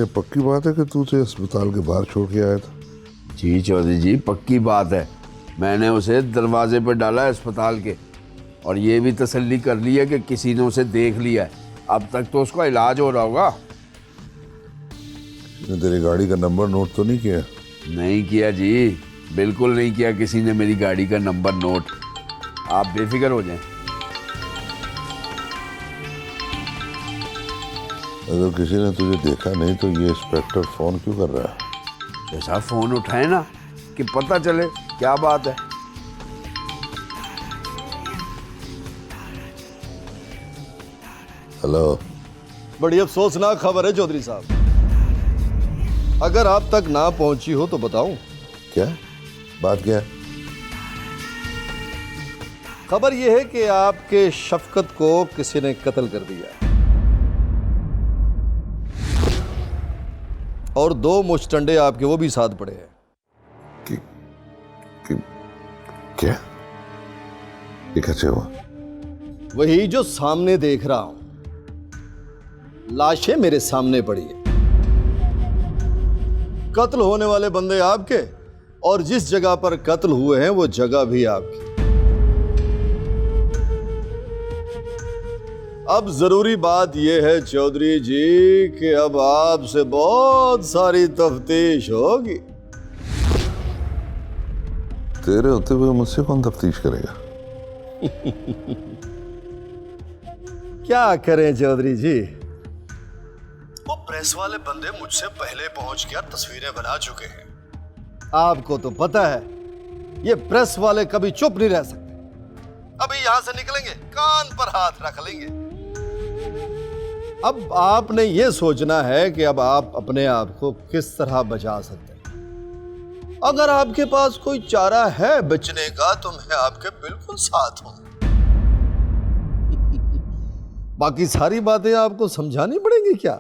ये पक्की बात है कि तू उसे अस्पताल के बाहर छोड़ के आया था? जी चौधरी जी, पक्की बात है। मैंने उसे दरवाजे पर डाला है अस्पताल के, और ये भी तसल्ली कर ली है कि किसी ने उसे देख लिया है। अब तक तो उसका इलाज हो रहा होगा। किसी ने तेरी गाड़ी का नंबर नोट तो नहीं किया? नहीं किया जी, बिल्कुल नहीं किया किसी ने मेरी गाड़ी का नंबर नोट। आप बेफिक्र हो जाएं। अगर किसी ने तुझे देखा नहीं तो ये इंस्पेक्टर फोन क्यों कर रहा है? जैसा फोन उठाए ना कि पता चले क्या बात है। हेलो। बड़ी अफसोसनाक खबर है चौधरी साहब। अगर आप तक ना पहुंची हो तो बताऊं। क्या बात? क्या? खबर यह है कि आपके शफकत को किसी ने कत्ल कर दिया और 2 मुचटंडे आपके वो भी साथ पड़े हैं। क्या? ये कैसे हुआ? वही जो सामने देख रहा हूं। लाशें मेरे सामने पड़ी है। कत्ल होने वाले बंदे आपके, और जिस जगह पर कत्ल हुए हैं वो जगह भी आपकी। अब जरूरी बात यह है चौधरी जी कि अब आपसे बहुत सारी तफ्तीश होगी। तेरे होते हुए मुझसे कौन तफ्तीश करेगा? क्या करें चौधरी जी, वो प्रेस वाले बंदे मुझसे पहले पहुंच गया तस्वीरें बना चुके हैं। आपको तो पता है ये प्रेस वाले कभी चुप नहीं रह सकते। अभी यहां से निकलेंगे कान पर हाथ रख लेंगे। अब आपने ये सोचना है कि अब आप अपने आप को किस तरह बचा सकते हैं। अगर आपके पास कोई चारा है बचने का तो मैं आपके बिल्कुल साथ हूं। बाकी सारी बातें आपको समझानी पड़ेंगी क्या?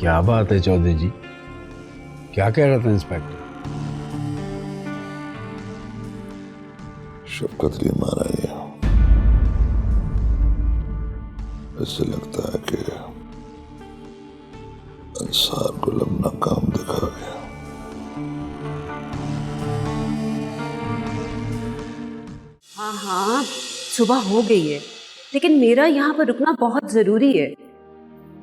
क्या बात है चौधरी जी, क्या कह रहा था इंस्पेक्टर? शफकत ने मारा गया। ऐसे लगता है कि अंसार को अपना काम दिखा गया। हाँ हाँ, सुबह हो गई है, लेकिन मेरा यहाँ पर रुकना बहुत जरूरी है।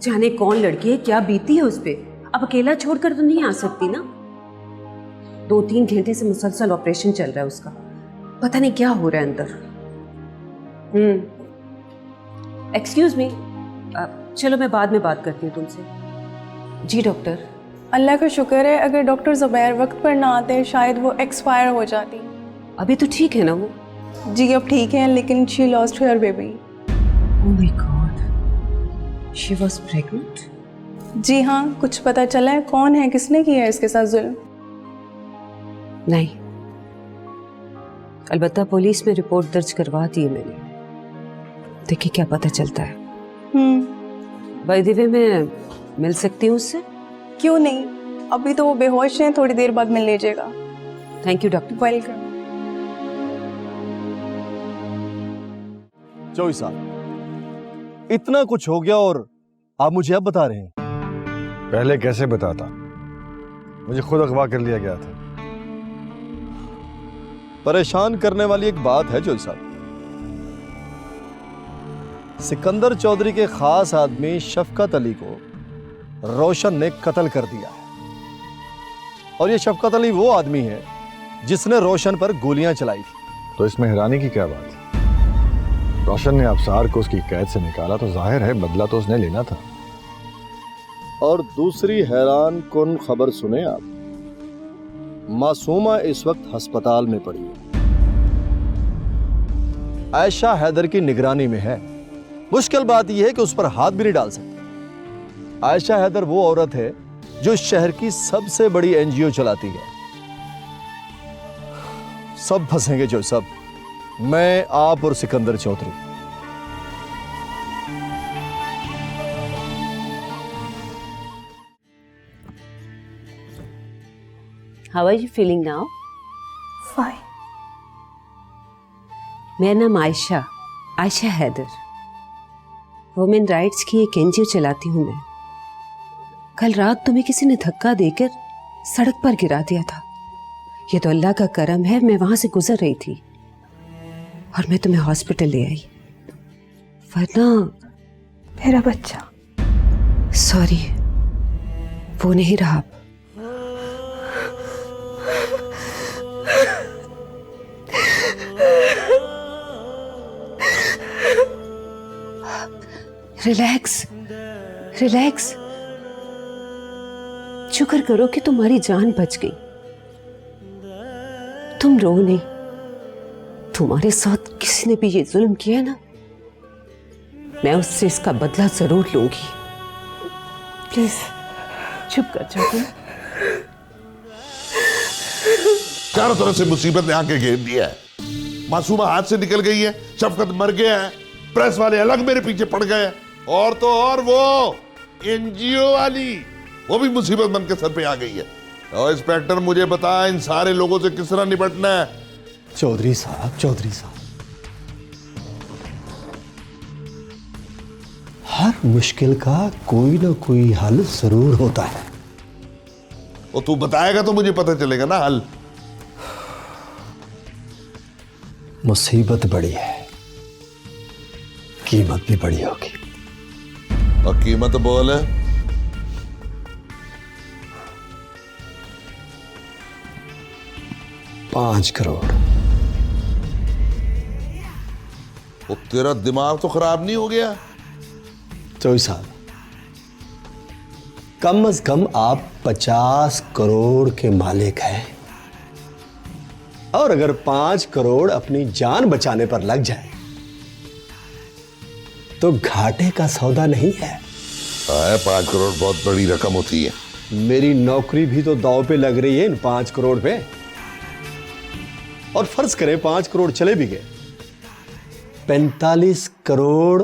जाने कौन लड़की है, क्या बीती है उस पे। अब अकेला छोड़कर तो नहीं आ सकती ना। 2-3 घंटे से मुसलसल ऑपरेशन चल रहा है उसका, पता नहीं क्या हो रहा है अंदर। एक्सक्यूज मी, चलो मैं बाद में बात करती हूँ तुमसे। जी डॉक्टर। अल्लाह का शुक्र है, अगर डॉक्टर ज़ुबैर वक्त पर ना आते शायद वो एक्सपायर हो जाती। अभी तो ठीक है ना वो? जी अब ठीक है, लेकिन she lost her baby. Oh my god, she was pregnant? जी हाँ, कुछ पता चला है कौन है, किसने किया है इसके साथ जुल्म? नहीं, अलबत्ता पुलिस में रिपोर्ट दर्ज करवा दी है मैंने। देखिए क्या पता चलता है। बाय द वे, मैं मिल सकती हूँ उससे? क्यों नहीं, अभी तो वो बेहोश हैं, थोड़ी देर बाद मिल लीजिएगा। Thank you doctor. Welcome. Chaudhary साहब, इतना कुछ हो गया और आप मुझे अब बता रहे हैं? पहले कैसे बताता, मुझे खुद अगवा कर लिया गया था। परेशान करने वाली एक बात है चौधरी साहब। सिकंदर चौधरी के खास आदमी शफकत अली को रोशन ने कत्ल कर दिया है, और ये शफकत अली वो आदमी है जिसने रोशन पर गोलियां चलाई थी। तो इसमें हैरानी की क्या बात है? रोशन ने अफसार को उसकी कैद से निकाला तो जाहिर है बदला तो उसने लेना था। और दूसरी हैरान कुन खबर सुने आप, मासूमा इस वक्त अस्पताल में पड़ी है, आयशा हैदर की निगरानी में है। मुश्किल बात यह है कि उस पर हाथ भी नहीं डाल सकते। आयशा हैदर वो औरत है जो इस शहर की सबसे बड़ी एनजीओ चलाती है। सब फंसेंगे जो सब, मैं, आप और Sikandar Chaudhary. How are you feeling now? Fine. मेरा नाम आयशा हैदर, वुमेन राइट्स की एक एनजीओ चलाती हूँ मैं। कल रात तुम्हें किसी ने धक्का देकर सड़क पर गिरा दिया था। ये तो अल्लाह का करम है, मैं वहां से गुजर रही थी और मैं तुम्हें हॉस्पिटल ले आई, वरना मेरा बच्चा। सॉरी, वो नहीं रहा। रिलैक्स रिलैक्स, शुक्र करो कि तुम्हारी जान बच गई। तुम रो नहीं, तुम्हारे साथ किसी ने भी ये जुल्म किया ना, मैं उससे इसका बदला जरूर लूंगी। प्लीज चुप कर जाओ तुम। चारों तरफ से मुसीबत ने आके घेर दिया है। मासूमा हाथ से निकल गई है, शफकत मर गया है, प्रेस वाले अलग मेरे पीछे पड़ गए हैं, और तो और वो एनजीओ वाली, वो भी मुसीबत बन के सर पे आ गई है। और इंस्पेक्टर मुझे बता, इन सारे लोगों से किस तरह निपटना है? चौधरी साहब, हर मुश्किल का कोई ना कोई हल जरूर होता है। वो तू बताएगा तो मुझे पता चलेगा ना हल। मुसीबत बड़ी है, कीमत भी बड़ी होगी। और कीमत बोल है? $5 करोड़। वो तेरा दिमाग तो खराब नहीं हो गया? चौधरी साहब, कम से कम आप 50 करोड़ के मालिक हैं, और अगर 5 करोड़ अपनी जान बचाने पर लग जाए तो घाटे का सौदा नहीं है। 5 करोड़ बहुत बड़ी रकम होती है। मेरी नौकरी भी तो दांव पे लग रही है इन 5 करोड़ पे। और फर्ज करें 5 करोड़ चले भी गए, 45 करोड़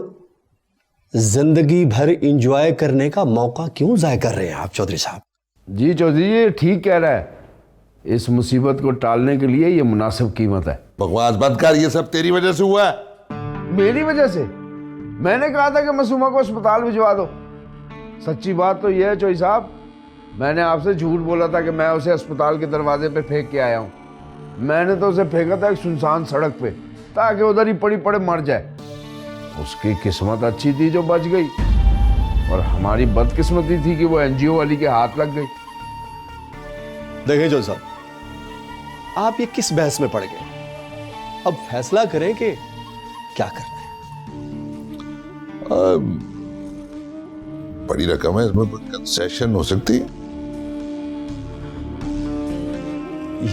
जिंदगी भर एंजॉय करने का मौका क्यों जाया कर रहे हैं आप चौधरी साहब? जी चौधरी, ये ठीक कह रहा है। इस मुसीबत को टालने के लिए ये मुनासिब कीमत है। बकवास बंद कर, ये सब तेरी वजह से हुआ है। मेरी वजह से? मैंने कहा था कि मासूमा को अस्पताल भिजवा दो। सच्ची बात तो यह है चौधरी साहब, मैंने आपसे झूठ बोला था कि मैं उसे अस्पताल के दरवाजे पे फेंक के आया हूँ। मैंने तो उसे फेंका था एक सुनसान सड़क पे, ताकि उधर ही पड़ी पड़े मर जाए। उसकी किस्मत अच्छी थी जो बच गई, और हमारी बदकिस्मती थी कि वो एनजीओ वाली के हाथ लग गई। देखें जो साहब, आप ये किस बहस में पड़ गए? अब फैसला करें कि क्या करना है। बड़ी रकम है, इसमें कंसेशन हो सकती है?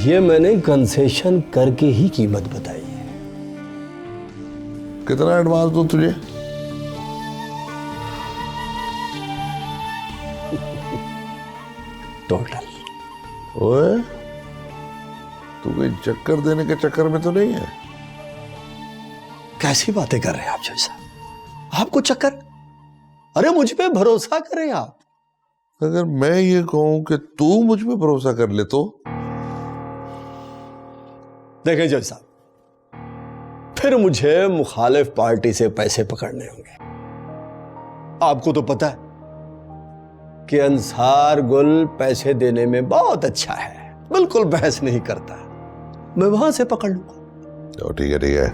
ये मैंने कंसेशन करके ही कीमत बताई है। कितना एडवांस दूं तुझे? टोटल। ओए, तू कोई चक्कर देने के चक्कर में तो नहीं है? कैसी बातें कर रहे हैं आप जय साहब? आपको चक्कर? अरे मुझ पे भरोसा करें आप। अगर मैं ये कहूं कि तू मुझ पे भरोसा कर ले तो? देखें जज साहब, फिर मुझे मुखालिफ पार्टी से पैसे पकड़ने होंगे। आपको तो पता है कि अंसार गुल पैसे देने में बहुत अच्छा है, बिल्कुल बहस नहीं करता। मैं वहां से पकड़ लूंगा। तो ठीक है, ठीक है।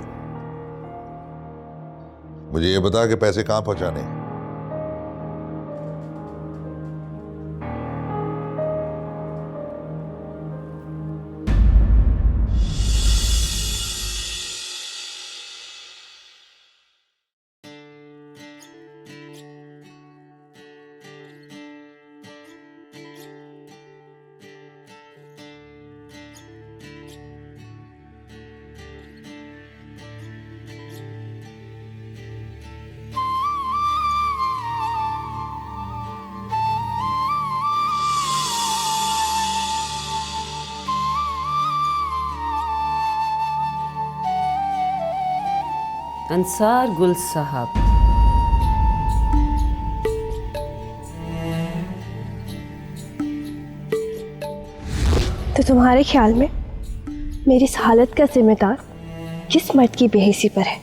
मुझे ये बता कि पैसे कहां पहुंचाने? अंसार गुल साहब, तो तुम्हारे ख्याल में मेरी इस हालत का जिम्मेदार किस मर्द की बेहिसी पर है?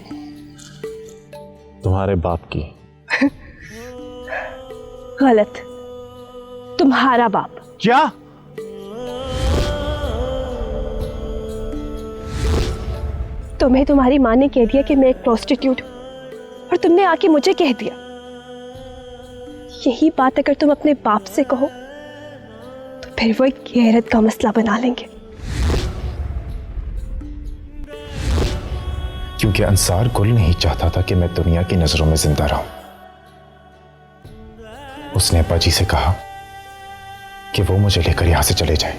तुम्हारे बाप की। गलत, तुम्हारा बाप। क्या? तुम्हें तुम्हारी माँ ने कह दिया कि मैं एक प्रोस्टिट्यूट हूं और तुमने आके मुझे कह दिया। यही बात अगर तुम अपने बाप से कहो तो फिर वो एक गैरत का मसला बना लेंगे। क्योंकि अंसार गुल नहीं चाहता था कि मैं दुनिया की नजरों में जिंदा रहूं। उसने अब्बा जी से कहा कि वो मुझे लेकर यहां से चले जाएं।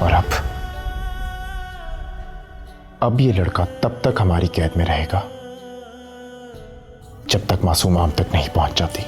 और अब ये लड़का तब तक हमारी कैद में रहेगा जब तक मासूमा हम तक नहीं पहुंच जाती।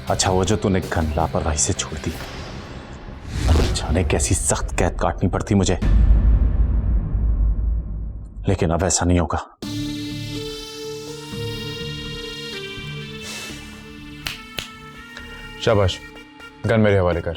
अच्छा वो जो तूने गन लापरवाही से छोड़ दी, जाने कैसी सख्त कैद काटनी पड़ती मुझे, लेकिन अब ऐसा नहीं होगा। शाबाश, गन मेरे हवाले कर।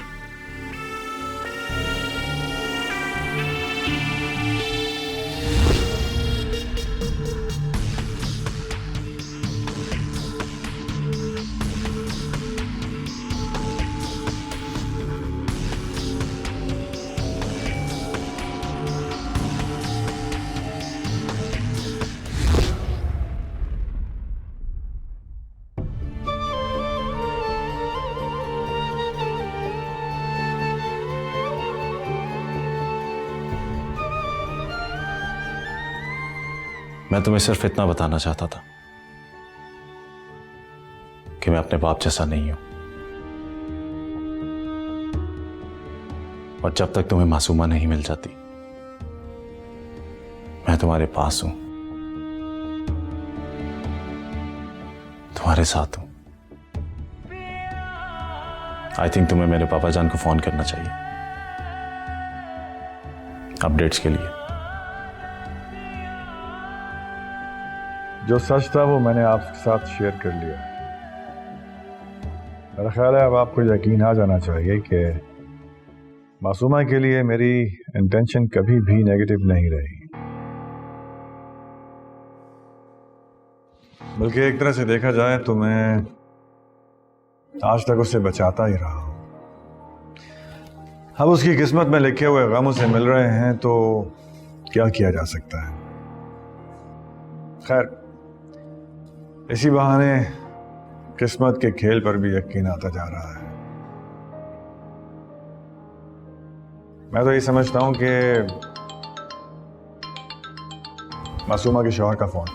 मैं तुम्हें सिर्फ इतना बताना चाहता था कि मैं अपने बाप जैसा नहीं हूं, और जब तक तुम्हें मासूमा नहीं मिल जाती मैं तुम्हारे पास हूं, तुम्हारे साथ हूं। आई थिंक तुम्हें मेरे पापा जान को फोन करना चाहिए अपडेट्स के लिए। जो सच था वो मैंने आपके साथ शेयर कर लिया। मेरा ख्याल है अब आपको यकीन आ जाना चाहिए कि मासूमा के लिए मेरी इंटेंशन कभी भी नेगेटिव नहीं रही, बल्कि एक तरह से देखा जाए तो मैं आज तक उससे बचाता ही रहा हूं। अब उसकी किस्मत में लिखे हुए गम उसे मिल रहे हैं तो क्या किया जा सकता है। खैर, इसी बहाने किस्मत के खेल पर भी यकीन आता जा रहा है। मैं तो ये समझता हूं कि मासूमा के शौहर का फोन।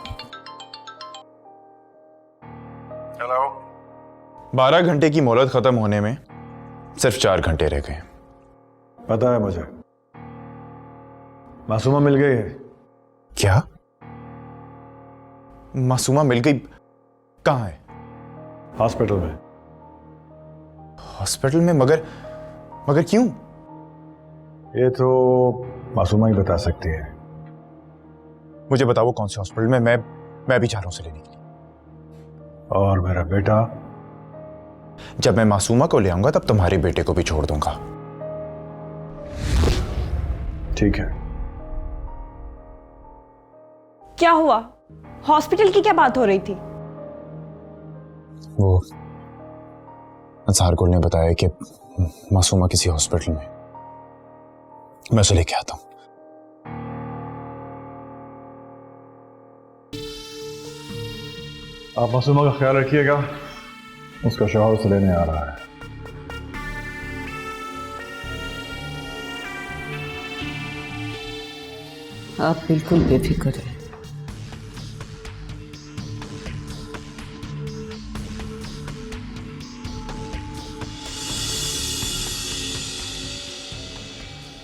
हेलो। 12 घंटे की मोहलत खत्म होने में सिर्फ 4 घंटे रह गए। पता है मुझे, मासूमा मिल गई है। क्या? मासूमा मिल गई? कहां है? हॉस्पिटल में। हॉस्पिटल में? मगर क्यों? ये तो मासूमा ही बता सकती है। मुझे बताओ कौन से हॉस्पिटल में। मैं भी चाह रहा हूं उसे लेने के लिए। और मेरा बेटा? जब मैं मासूमा को ले आऊंगा तब तुम्हारे बेटे को भी छोड़ दूंगा। ठीक है। क्या हुआ? हॉस्पिटल की क्या बात हो रही थी? वो अंसार गुल ने बताया कि मासूमा किसी हॉस्पिटल में। मैं उसे लेके आता हूं। आप मासूमा का ख्याल रखिएगा, उसका शौहर उसे लेने आ रहा है। आप बिल्कुल बेफिक्र हैं।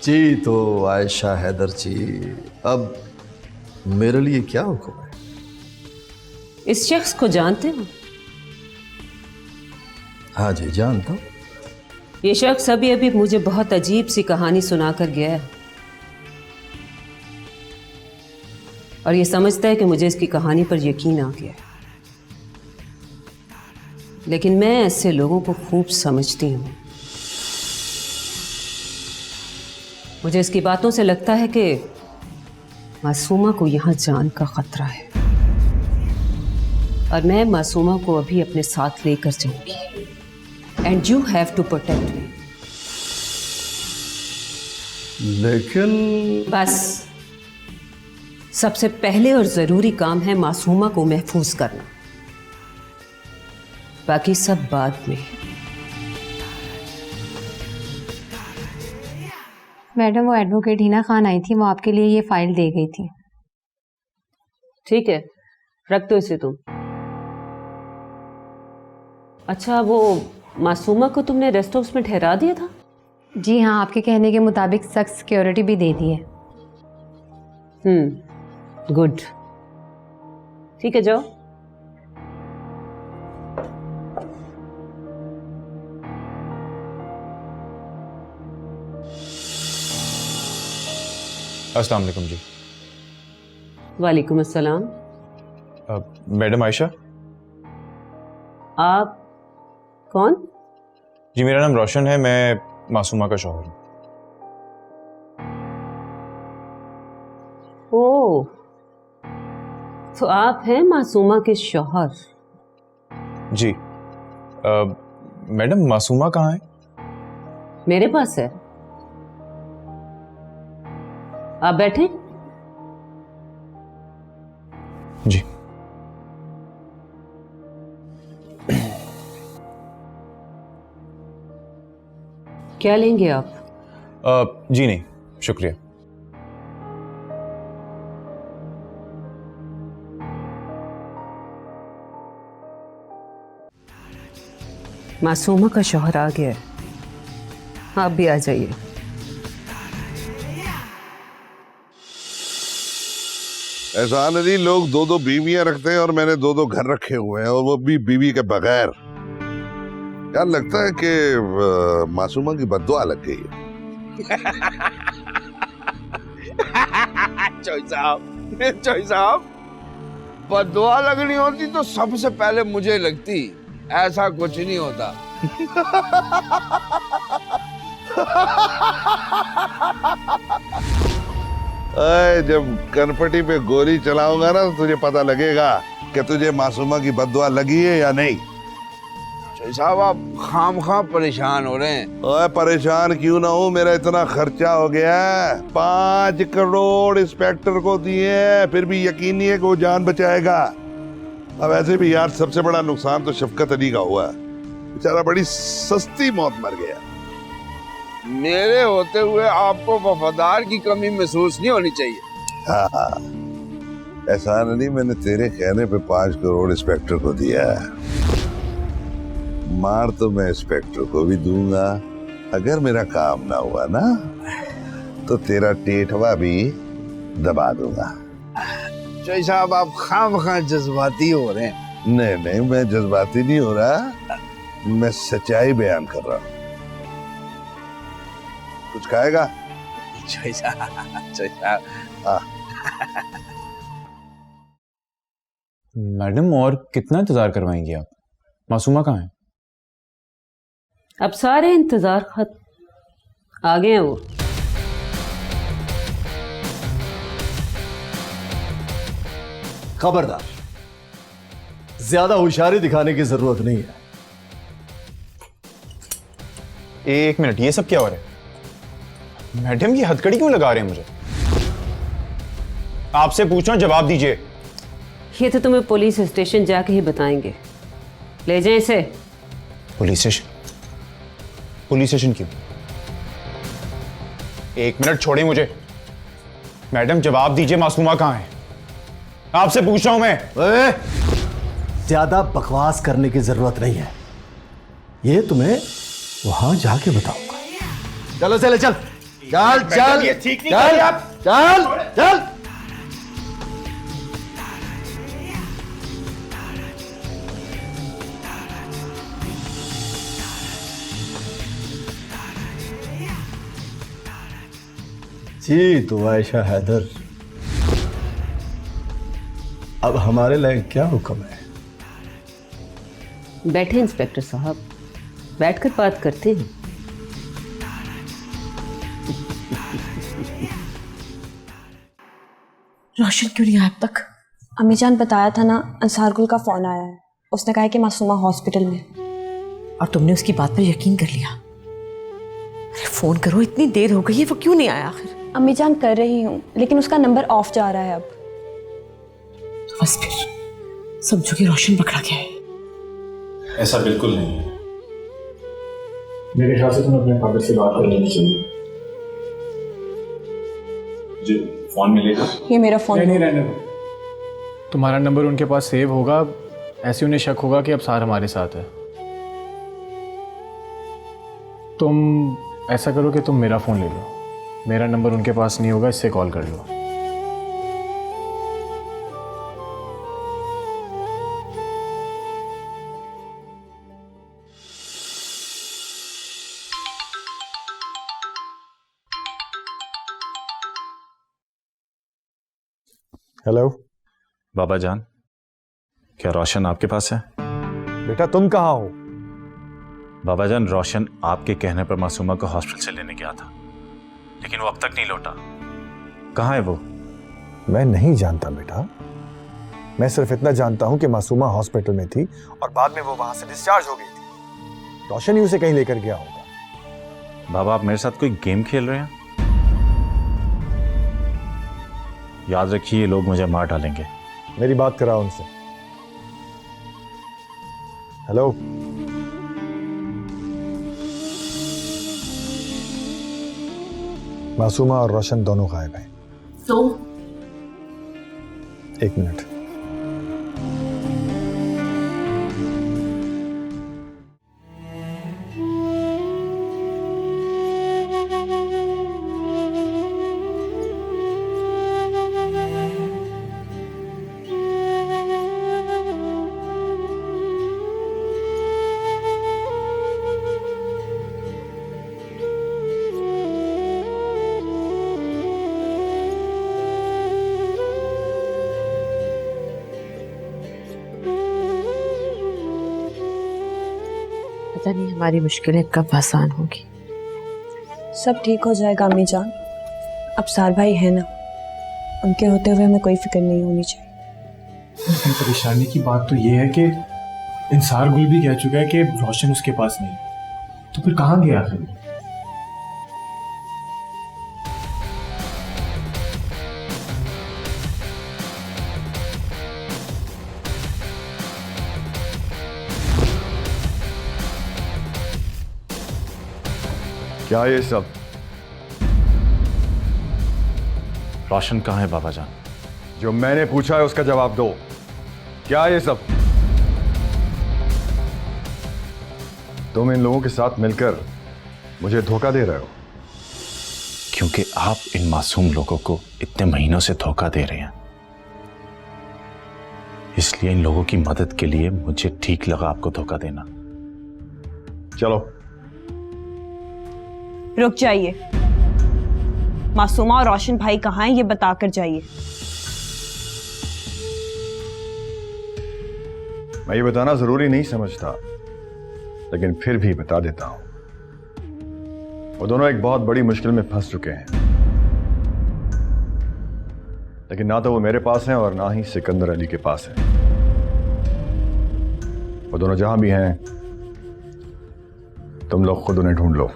जी तो आयशा हैदर जी, अब मेरे लिए क्या हुक्म है? इस शख्स को जानते हो? हाँ जी, जानता हूँ। ये शख्स अभी अभी मुझे बहुत अजीब सी कहानी सुनाकर गया है और ये समझता है कि मुझे इसकी कहानी पर यकीन आ गया है। लेकिन मैं ऐसे लोगों को खूब समझती हूँ। मुझे इसकी बातों से लगता है कि मासूमा को यहाँ जान का खतरा है और मैं मासूमा को अभी अपने साथ लेकर जाऊंगी। And you have to protect me. लेकिन बस सबसे पहले और जरूरी काम है मासूमा को महफूज करना, बाकी सब बाद में। मैडम, वो एडवोकेट हिना खान आई थी, वो आपके लिए ये फाइल दे गई थी। ठीक है, रख दो इसे तुम। अच्छा, वो मासूमा को तुमने रेस्ट हाउस में ठहरा दिया था? जी हाँ, आपके कहने के मुताबिक सख्त सिक्योरिटी भी दे दी है। गुड। ठीक है, जाओ। अस्सलाम वालेकुम जी। वालेकुम अस्सलाम। मैडम आयशा? आप कौन? जी मेरा नाम रोशन है, मैं मासूमा का शौहर हूँ। ओह, तो आप हैं मासूमा के शौहर? जी। मैडम मासूमा कहाँ है? मेरे पास है। आप बैठे। जी। क्या लेंगे आप? जी नहीं, शुक्रिया। मासूमा का शौहर आ गया है, आप भी आ जाइए। ऐसा नहीं, लोग दो दो बीवियां रखते हैं और मैंने दो दो घर रखे हुए हैं, और वो भी बीवी के बगैर। यार लगता है कि मासूमा की बद्दुआ लग गई है। चोई साहब, बद्दुआ लगनी होती तो सबसे पहले मुझे लगती। ऐसा कुछ नहीं होता। जब कनपटी पे गोली चलाऊंगा ना तो तुझे पता लगेगा कि तुझे मासूमा की बद्दुआ लगी है या नहीं। साहब, आप खामखा परेशान हो रहे हैं। ओए परेशान क्यों ना हूँ, मेरा इतना खर्चा हो गया है। 5 करोड़ इंस्पेक्टर को दिए, फिर भी यकीन नहीं है कि वो जान बचाएगा। अब ऐसे भी यार सबसे बड़ा नुकसान तो शफकत अली का हुआ, बेचारा बड़ी सस्ती मौत मर गया। मेरे होते हुए आपको वफादार की कमी महसूस नहीं होनी चाहिए। हाँ, ऐसा नहीं, मैंने तेरे कहने पे 5 करोड़ इंस्पेक्टर को दिया है। मार तो मैं इंस्पेक्टर को भी दूंगा, अगर मेरा काम ना हुआ ना तो तेरा टेटवा भी दबा दूंगा। चोई साहब, आप खामखा जज्बाती हो रहे हैं। नहीं नहीं, मैं जज्बाती नहीं हो रहा, मैं सच्चाई बयान कर रहा हूँ। कुछ खाएगा? चोई साहब। मैडम और कितना इंतजार करवाएंगी आप? मासूमा कहाँ है? अब सारे इंतजार खत्म, आ गए हैं वो। खबरदार, ज्यादा होशियारी दिखाने की जरूरत नहीं है। एक मिनट, ये सब क्या हो रहा है? मैडम ये हथकड़ी क्यों लगा रहे हैं मुझे? आपसे पूछ रहा हूं, जवाब दीजिए। ये तो तुम्हें पुलिस स्टेशन जाके ही बताएंगे। ले जाएं इसे। Police station? पुलिस स्टेशन क्यों? एक मिनट छोड़िए मुझे। मैडम जवाब दीजिए, मासूमा कहाँ है? आपसे पूछ रहा हूं मैं। ज्यादा बकवास करने की जरूरत नहीं है, ये तुम्हें वहां जाके बताऊंगा। चलो चले चल चल चल, ये ठीक नहीं कर रहे आप। चल चल। जी तो आयशा हैदर, अब हमारे लिए क्या हुक्म है? बैठे इंस्पेक्टर साहब, बैठकर बात करते हैं। रोशन क्यों नहीं आया अब तक? अम्मी जान बताया था ना, अंसारगुल का फोन आया है। उसने कहा है कि मासूमा हॉस्पिटल में। और तुमने उसकी बात पर यकीन कर लिया? अरे फोन करो, इतनी देर हो गई है, वो क्यों नहीं आया आखिर? अम्मी जान कर रही हूँ, लेकिन उसका नंबर ऑफ जा रहा है अब। बस फिर समझो कि रोशन पकड़ा गया है। ऐसा बिल्कुल नहीं है। मेरे ख्याल से तुम्हें अपने फादर से बात कर लेनी चाहिए। जी फोन मिलेगा? ये मेरा फोन नहीं रहने दो, तुम्हारा नंबर उनके पास सेव होगा, ऐसे उन्हें शक होगा कि अब सार हमारे साथ है। तुम ऐसा करो कि तुम मेरा फ़ोन ले लो, मेरा नंबर उनके पास नहीं होगा, इससे कॉल कर लो। हेलो बाबा जान, क्या रोशन आपके पास है? बेटा तुम कहाँ हो? बाबा जान, रोशन आपके कहने पर मासूमा को हॉस्पिटल से लेने गया था, लेकिन वो अब तक नहीं लौटा। कहाँ है वो? मैं नहीं जानता बेटा, मैं सिर्फ इतना जानता हूं कि मासूमा हॉस्पिटल में थी और बाद में वो वहां से डिस्चार्ज हो गई थी। रोशन ही उसे कहीं लेकर गया होगा। बाबा आप मेरे साथ कोई गेम खेल रहे हैं? याद रखिए ये लोग मुझे मार डालेंगे। मेरी बात कराओ उनसे। हेलो, मासूमा और रोशन दोनों गायब हैं। तो एक मिनट। पता नहीं हमारी मुश्किलें कब आसान होगी। सब ठीक हो जाएगा अम्मी जान, अब सार भाई है ना, उनके होते हुए हमें कोई फिक्र नहीं होनी चाहिए। परेशानी की बात तो ये है कि इंसारगुल भी कह चुका है कि रोशन उसके पास नहीं, तो फिर कहाँ गया आखिर? क्या ये सब? रोशन कहाँ है बाबा जान? जो मैंने पूछा है उसका जवाब दो। क्या ये सब? तुम इन लोगों के साथ मिलकर मुझे धोखा दे रहे हो। क्योंकि आप इन मासूम लोगों को इतने महीनों से धोखा दे रहे हैं, इसलिए इन लोगों की मदद के लिए मुझे ठीक लगा आपको धोखा देना। चलो रुक जाइए, मासूमा और रोशन भाई कहाँ हैं ये बताकर जाइए। मैं ये बताना जरूरी नहीं समझता, लेकिन फिर भी बता देता हूं। वो दोनों एक बहुत बड़ी मुश्किल में फंस चुके हैं, लेकिन ना तो वो मेरे पास हैं और ना ही सिकंदर अली के पास हैं। वो दोनों जहां भी हैं, तुम लोग खुद उन्हें ढूंढ लो।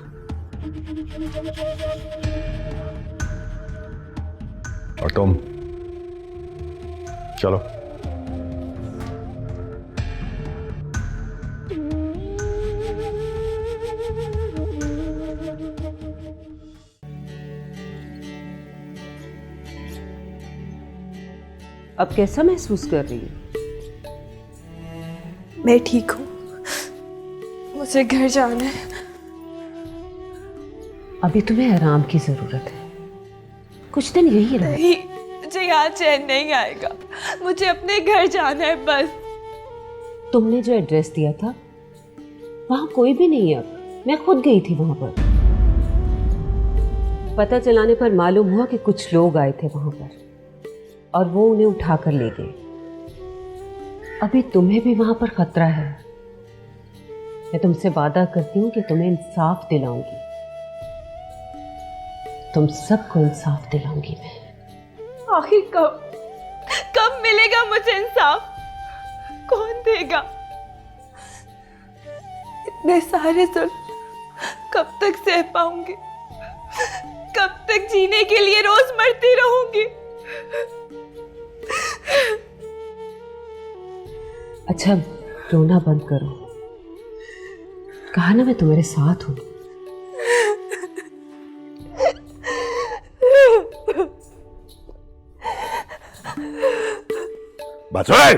और तुम चलो। अब कैसा महसूस कर रही है? मैं ठीक हूँ, मुझे घर जाना है। अभी तुम्हें आराम की जरूरत है, कुछ दिन यही रहो। नहीं, मुझे यहाँ चैन नहीं आएगा, मुझे अपने घर जाना है बस। तुमने जो एड्रेस दिया था वहां कोई भी नहीं है अब। मैं खुद गई थी वहां पर। पता चलाने पर मालूम हुआ कि कुछ लोग आए थे वहां पर और वो उन्हें उठाकर ले गए। अभी तुम्हें भी वहां पर खतरा है। मैं तुमसे वादा करती हूँ कि तुम्हें इंसाफ दिलाऊंगी, तुम सबको इंसाफ दिलाऊंगी मैं। आखिर कब मिलेगा मुझे इंसाफ? कौन देगा? इतने सारे जुल्म कब तक सह पाऊंगी? कब तक जीने के लिए रोज मरती रहूंगी? अच्छा, रोना बंद करो। कहा ना मैं तुम्हारे साथ हूं। बस ओए,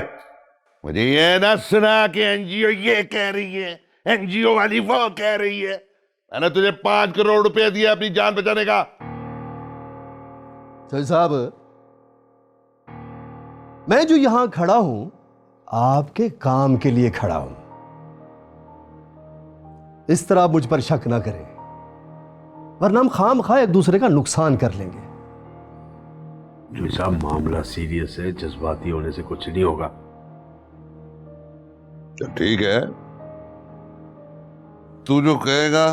मुझे ये ना सुना कि एनजीओ ये कह रही है, एनजीओ वाली वो कह रही है। मैंने तुझे 5 करोड़ रुपए दिए अपनी जान बचाने का। तो साहब, मैं जो यहां खड़ा हूं आपके काम के लिए खड़ा हूं। इस तरह मुझ पर शक ना करें, वरना हम खामखा एक दूसरे का नुकसान कर लेंगे। जी साहब, मामला सीरियस है, जज्बाती होने से कुछ नहीं होगा। तो ठीक है, तू जो कहेगा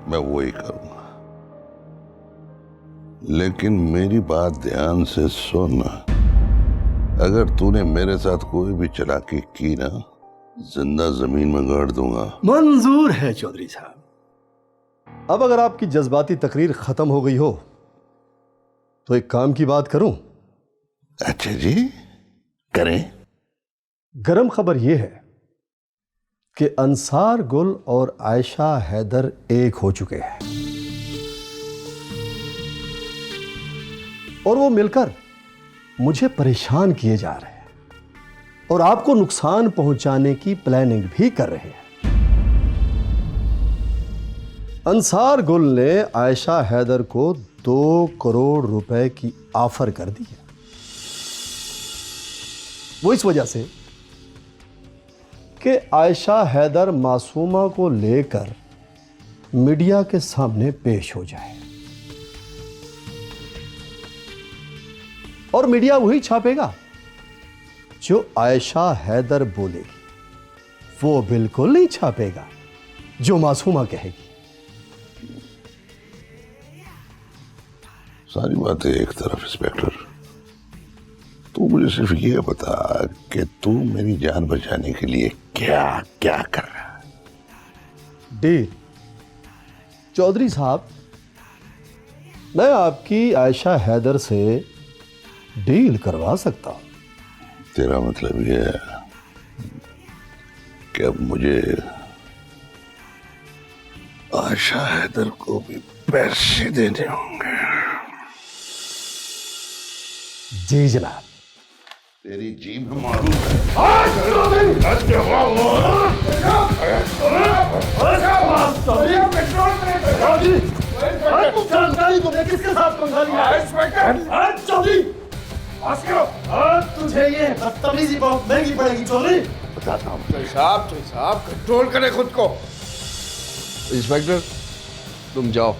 मैं वो ही करूंगा, लेकिन मेरी बात ध्यान से सुन। अगर तूने मेरे साथ कोई भी चालाकी की ना, जिंदा जमीन में गाड़ दूंगा। मंजूर है चौधरी साहब। अब अगर आपकी जज्बाती तकरीर खत्म हो गई हो तो एक काम की बात करूं? अच्छा जी, करें। गरम खबर यह है कि अंसार गुल और आयशा हैदर एक हो चुके हैं और वो मिलकर मुझे परेशान किए जा रहे हैं और आपको नुकसान पहुंचाने की प्लानिंग भी कर रहे हैं। अंसार गुल ने आयशा हैदर को 2 करोड़ रुपए की ऑफर कर दी है। वो इस वजह से कि आयशा हैदर मासूमा को लेकर मीडिया के सामने पेश हो जाए और मीडिया वही छापेगा जो आयशा हैदर बोलेगी, वो बिल्कुल नहीं छापेगा जो मासूमा कहेगी। सारी बातें एक तरफ इंस्पेक्टर, तू मुझे सिर्फ ये बता कि तू मेरी जान बचाने के लिए क्या क्या कर रहा है। डील चौधरी साहब, मैं आपकी आयशा हैदर से डील करवा सकता हूं। तेरा मतलब ये है कि अब मुझे आयशा हैदर को भी पैसे देने होंगे। जी जनाब। तेरी जीभ मारूं। किसके साथ पंगा लिया? तुझे ये बदतमीजी बहुत महंगी पड़ेगी चौधरी। बताता हूँ। साहब कंट्रोल करें खुद को। इंस्पेक्टर तुम जाओ,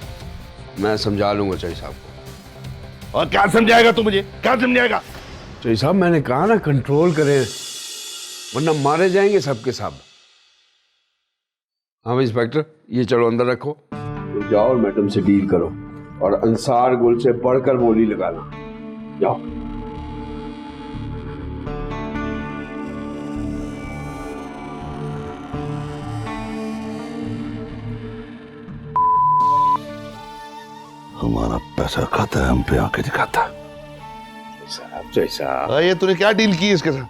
मैं समझा लूंगा चाहिए साहब को। और क्या समझाएगा तू मुझे? क्या समझाएगा? चाहिए साहब, मैंने कहा ना कंट्रोल करें, वरना मारे जाएंगे सबके सब। हाँ इंस्पेक्टर, ये चलो अंदर रखो। तो जाओ और मैडम से डील करो और अंसार गुल से पढ़कर बोली लगाना। जाओ। हमारा पैसा खाता है, हम पे आके दिखाता। जय साहब, ये तूने क्या डील की इसके साथ?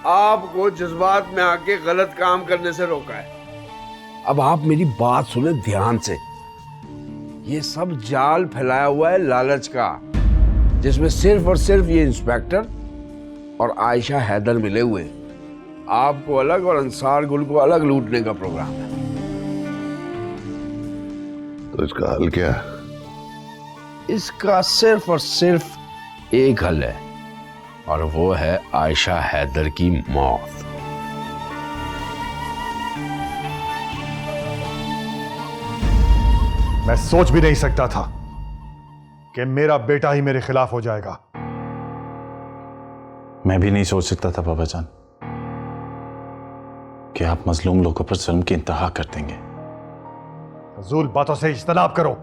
आपको जज्बात में आके गलत काम करने से रोका है। अब आप मेरी बात सुने ध्यान से। ये सब जाल फैलाया हुआ है लालच का, जिसमें सिर्फ और सिर्फ ये इंस्पेक्टर और आयशा हैदर मिले हुए हैं। आपको अलग और अंसार गुल को अलग लूटने का प्रोग्राम है। तो इसका हल क्या है? इसका सिर्फ और सिर्फ एक हल है, और वो है आयशा हैदर की मौत। मैं सोच भी नहीं सकता था कि मेरा बेटा ही मेरे खिलाफ हो जाएगा। मैं भी नहीं सोच सकता था बाबा जान कि आप मजलूम लोगों पर जुल्म की इंतहा कर देंगे। फजूल बातों से इज्तनाब करो,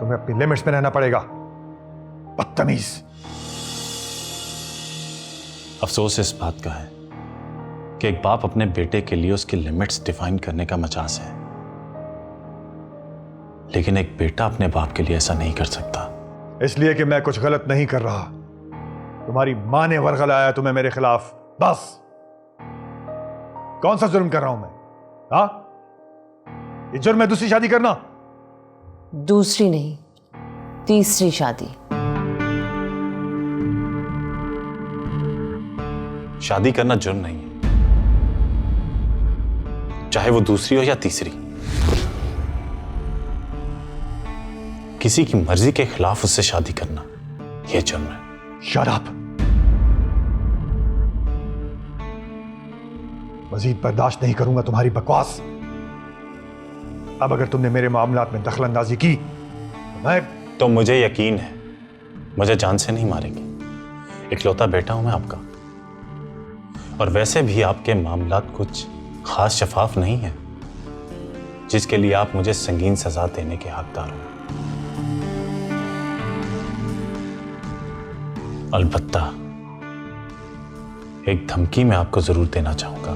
तुम्हें अपनी लिमिट्स में रहना पड़ेगा। बदतमीज। अफसोस इस बात का है कि एक बाप अपने बेटे के लिए उसकी लिमिट्स डिफाइन करने का मजाज है, लेकिन एक बेटा अपने बाप के लिए ऐसा नहीं कर सकता। इसलिए कि मैं कुछ गलत नहीं कर रहा। तुम्हारी मां ने वर्गलाया तुम्हें मेरे खिलाफ, बस। कौन सा जुर्म कर रहा हूं मैं? हाँ, ये जुर्म है दूसरी शादी करना? दूसरी नहीं, तीसरी शादी। शादी करना जुर्म नहीं है, चाहे वो दूसरी हो या तीसरी। किसी की मर्जी के खिलाफ उससे शादी करना यह जुर्म है। Shut up. मजीद बर्दाश्त नहीं करूंगा तुम्हारी बकवास। अब अगर तुमने मेरे मामलात में दखलंदाजी की तो मुझे यकीन है मुझे जान से नहीं मारेंगे। इकलौता बेटा हूं मैं आपका, और वैसे भी आपके मामलात कुछ खास शफाफ नहीं है जिसके लिए आप मुझे संगीन सजा देने के हकदार हो। अलबत्ता एक धमकी मैं आपको जरूर देना चाहूंगा।